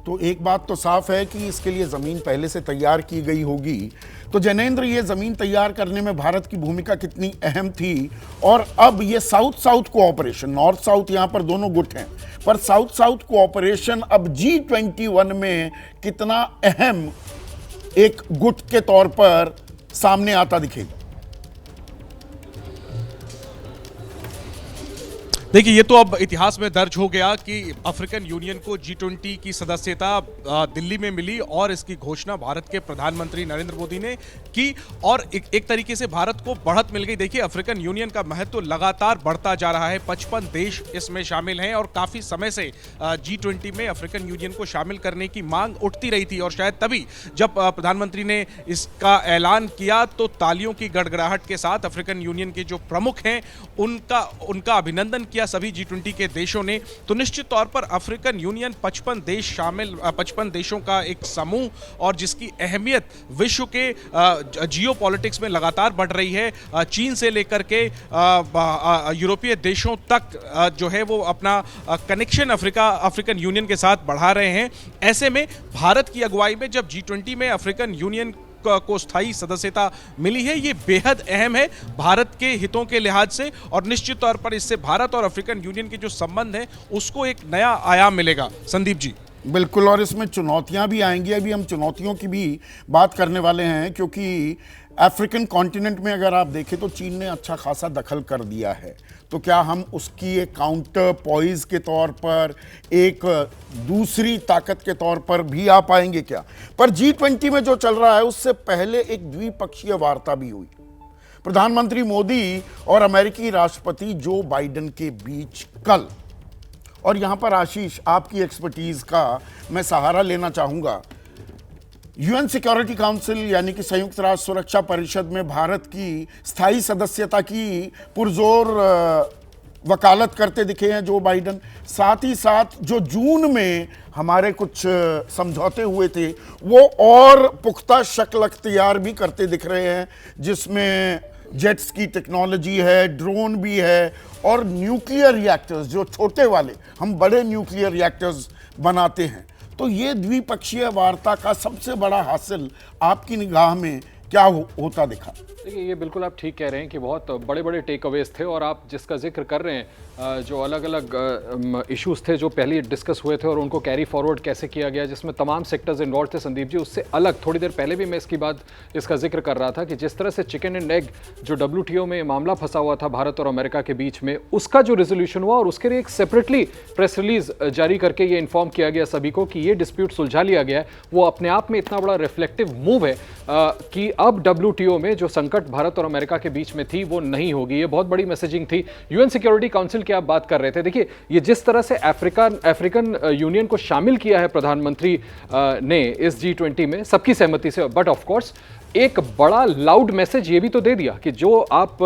तो एक बात तो साफ है कि इसके लिए जमीन पहले से तैयार की गई होगी। तो जैनेंद्र, ये जमीन तैयार करने में भारत की भूमिका कितनी अहम थी, और अब ये south south cooperation, north south यहां पर दोनों गुट हैं, पर साउथ साउथ कोऑपरेशन अब G21 में कितना अहम एक गुट के तौर पर सामने आता दिखेगा? देखिए, ये तो अब इतिहास में दर्ज हो गया कि अफ्रीकन यूनियन को G20 की सदस्यता दिल्ली में मिली और इसकी घोषणा भारत के प्रधानमंत्री नरेंद्र मोदी ने की, और एक तरीके से भारत को बढ़त मिल गई। देखिए, अफ्रीकन यूनियन का महत्व लगातार बढ़ता जा रहा है, 55 देश इसमें शामिल हैं और काफी समय से G20 में अफ्रीकन यूनियन को शामिल करने की मांग उठती रही थी, और शायद तभी जब प्रधानमंत्री ने इसका ऐलान किया तो तालियों की गड़गड़ाहट के साथ अफ्रीकन यूनियन के जो प्रमुख हैं उनका अभिनंदन किया सभी G20 के देशों ने। तो निश्चित तौर पर अफ्रीकन यूनियन 55 देशों का एक समूह, और जिसकी अहमियत विश्व के जियोपॉलिटिक्स में लगातार बढ़ रही है। चीन से लेकर के यूरोपीय देशों तक जो है वो अपना कनेक्शन अफ्रीकन यूनियन के साथ बढ़ा रहे हैं। ऐसे में भारत की अगुवाई में जब G20 में अफ्रीकन यूनियन को स्थायी सदस्यता मिली है, ये बेहद अहम है भारत के हितों के लिहाज से, और निश्चित तौर पर इससे भारत और अफ्रीकन यूनियन के जो संबंध है उसको एक नया आयाम मिलेगा। संदीप जी, बिल्कुल, और इसमें चुनौतियां भी आएंगी। अभी हम चुनौतियों की भी बात करने वाले हैं, क्योंकि अफ्रीकन कॉन्टिनेंट में अगर आप देखें तो चीन ने अच्छा खासा दखल कर दिया है। तो क्या हम उसकी एक काउंटर पॉइज के तौर पर, एक दूसरी ताकत के तौर पर भी आ पाएंगे क्या? पर G20 में जो चल रहा है उससे पहले एक द्विपक्षीय वार्ता भी हुई प्रधानमंत्री मोदी और अमेरिकी राष्ट्रपति जो बाइडेन के बीच कल। और यहां पर आशीष, आपकी एक्सपर्टीज का मैं सहारा लेना चाहूंगा। यूएन सिक्योरिटी काउंसिल यानी कि संयुक्त राष्ट्र सुरक्षा परिषद में भारत की स्थायी सदस्यता की पुरजोर वकालत करते दिखे हैं जो बाइडेन। साथ ही साथ जो जून में हमारे कुछ समझौते हुए थे वो और पुख्ता शक्ल अख्तियार भी करते दिख रहे हैं, जिसमें जेट्स की टेक्नोलॉजी है, ड्रोन भी है, और न्यूक्लियर रिएक्टर्स, जो छोटे वाले हम बड़े न्यूक्लियर रिएक्टर्स बनाते हैं। तो ये द्विपक्षीय वार्ता का सबसे बड़ा हासिल आपकी निगाह में क्या होता दिखा? देखिए, ये बिल्कुल आप ठीक कह रहे हैं कि बहुत बड़े बड़े टेक अवेज थे, और आप जिसका जिक्र कर रहे हैं जो अलग अलग इश्यूज थे जो पहले डिस्कस हुए थे और उनको कैरी फॉरवर्ड कैसे किया गया, जिसमें तमाम सेक्टर्स इन्वॉल्व थे संदीप जी, उससे अलग थोड़ी देर पहले भी मैं इसका जिक्र कर रहा था कि जिस तरह से चिकन एंड एग जो WTO में मामला फंसा हुआ था भारत और अमेरिका के बीच में, उसका जो रेजोल्यूशन हुआ और उसके लिए एक सेपरेटली प्रेस रिलीज जारी करके ये इन्फॉर्म किया गया सभी को कि ये डिस्प्यूट सुलझा लिया गया है, वो अपने आप में इतना बड़ा रिफ्लेक्टिव मूव है कि अब WTO में जो संकट भारत और अमेरिका के बीच में थी वो नहीं होगी। ये बहुत बड़ी मैसेजिंग थी। यूएन सिक्योरिटी काउंसिल की आप बात कर रहे थे, देखिए ये जिस तरह से अफ्रीकन यूनियन को शामिल किया है प्रधानमंत्री ने इस G20 में सबकी सहमति से, बट ऑफ कोर्स एक बड़ा लाउड मैसेज ये भी तो दे दिया कि जो आप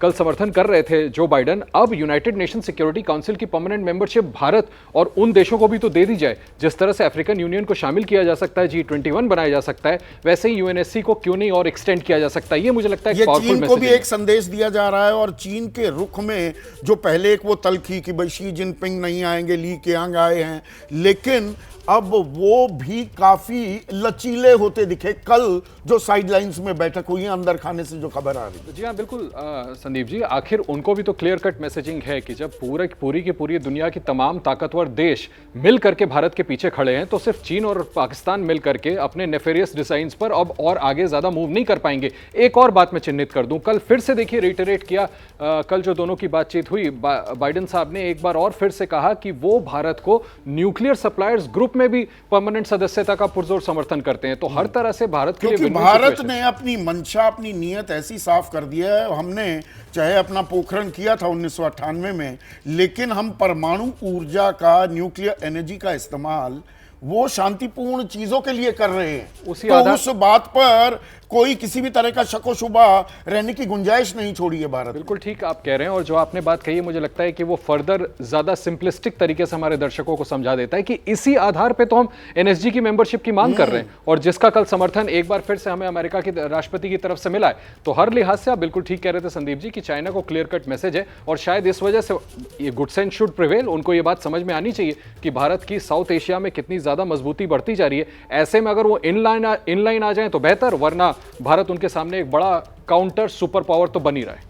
कल समर्थन कर रहे थे जो बाइडेन, अब यूनाइटेड नेशन सिक्योरिटी काउंसिल की परमानेंट मेंबरशिप भारत और उन देशों को भी तो दे दी जाए। जिस तरह से अफ्रीकन यूनियन को शामिल किया जा सकता है, G21 बनाया जा सकता है, वैसे ही UNSC को क्यों नहीं और एक्सटेंड किया जा सकता है। ये मुझे लगता है ये चीन को भी एक संदेश दिया जा रहा है, और चीन के रुख में जो पहले एक वो तलखी कि भाई शी जिनपिंग नहीं आएंगे, ली केयांग आए हैं, लेकिन अब वो भी काफी लचीले होते दिखे कल जो साइडलाइंस में बैठक हुई है अंदर खाने से जो खबर आ रही है। जी हाँ, बिल्कुल संदीप जी, आखिर उनको भी तो क्लियर कट मैसेजिंग है कि जब पूरी की पूरी दुनिया की तमाम ताकतवर देश मिल करके भारत के पीछे खड़े हैं, तो सिर्फ चीन और पाकिस्तान मिल करके अपने नेफेरियस डिजाइन्स पर अब और आगे ज्यादा मूव नहीं कर पाएंगे। एक और बात मैं चिन्हित कर दूं, कल फिर से देखिए रिटरेट किया, कल जो दोनों की बातचीत हुई, बाइडेन साहब ने एक बार और फिर से कहा कि वो भारत को न्यूक्लियर सप्लायर्स ग्रुप में भी परमानेंट सदस्यता का पुरजोर समर्थन करते हैं। तो हर तरह से भारत के लिए भारत ने अपनी मंशा, अपनी नीयत ऐसी साफ कर दिया है। हमने चाहे अपना पोखरण किया था 1998 में, लेकिन हम परमाणु ऊर्जा का, न्यूक्लियर एनर्जी का इस्तेमाल वो शांतिपूर्ण चीजों के लिए कर रहे हैं। उस बात पर कोई किसी भी तरह का शक व शुबा रहने की गुंजाइश नहीं छोड़ी है भारत। बिल्कुल ठीक आप कह रहे हैं, और जो आपने बात कही है मुझे लगता है कि वो फर्दर ज्यादा सिंपलिस्टिक तरीके से हमारे दर्शकों को समझा देता है कि इसी आधार पे तो हम एनएसजी की मेंबरशिप की मांग कर रहे हैं, और जिसका कल समर्थन एक बार फिर से हमें अमेरिका के राष्ट्रपति की तरफ से मिला है। तो हर लिहाज से आप बिल्कुल ठीक कह रहे थे संदीप जी कि चाइना को क्लियर कट मैसेज है, और शायद इस वजह से ये गुड सेंस शुड प्रिवेल। उनको ये बात समझ में आनी चाहिए कि भारत की साउथ एशिया में कितनी ज्यादा मजबूती बढ़ती जा रही है। ऐसे में अगर वो इनलाइन आ जाए तो बेहतर, वरना भारत उनके सामने एक बड़ा काउंटर सुपर पावर तो बन ही रहा है।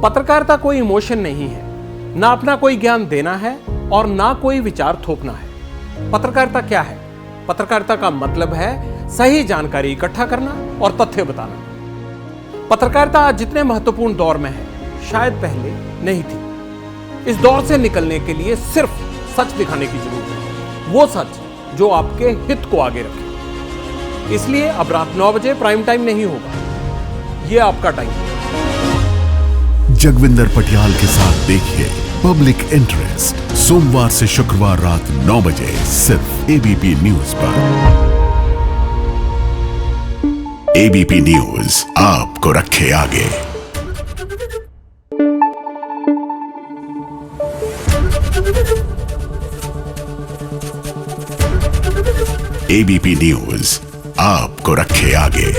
पत्रकारिता कोई इमोशन नहीं है, ना अपना कोई ज्ञान देना है और ना कोई विचार थोपना है। पत्रकारिता क्या है? पत्रकारिता का मतलब है सही जानकारी इकट्ठा करना और तथ्य बताना। पत्रकारिता आज जितने महत्वपूर्ण दौर में है, शायद पहले नहीं थी। इस दौर से निकलने के लिए सिर्फ सच दिखाने की जरूरत है, वो सच जो आपके हित को आगे रखे। इसलिए अब रात 9 बजे प्राइम टाइम नहीं होगा, ये आपका टाइम है। जगविंदर पटियाल के साथ देखिए पब्लिक इंटरेस्ट सोमवार से शुक्रवार रात 9 बजे सिर्फ एबीपी न्यूज पर। एबीपी न्यूज आपको रखे आगे। एबीपी न्यूज आपको रखे आगे।